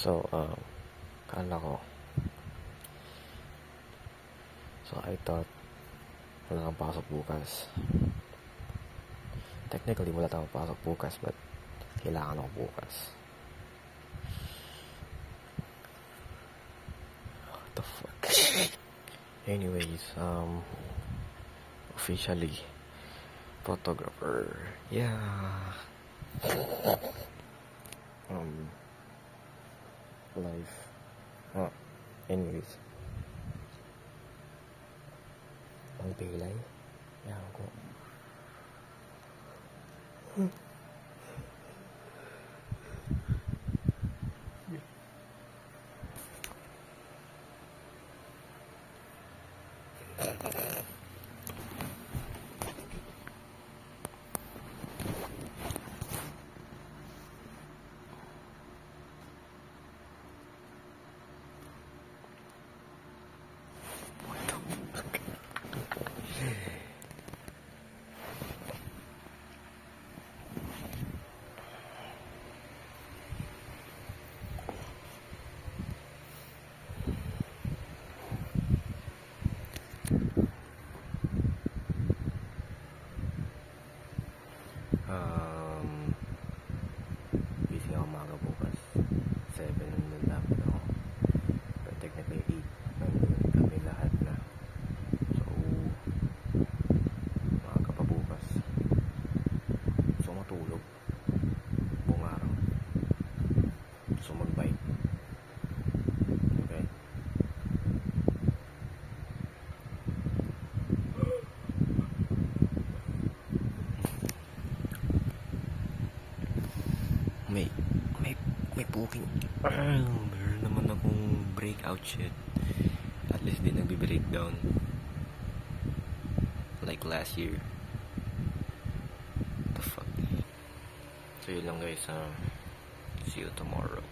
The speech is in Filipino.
So, kala ko. So, I thought wala kang pasok bukas. Technically, wala tayong pasok bukas, but kailangan ako bukas. What the fuck? Anyways, officially, photographer. Yeah. Life. Anyways. Ang pilay. Yan ko. Gising ako umaga bukas 7 nandun dapat ako, but technically 8 nandun kami lahat na. So maaga pa bukas, so matulog buong araw, so mag-bike. Okay, may booking. Meron naman akong breakout shit. At least di nagbe-breakdown like last year. What the fuck. So yun lang guys, see you tomorrow.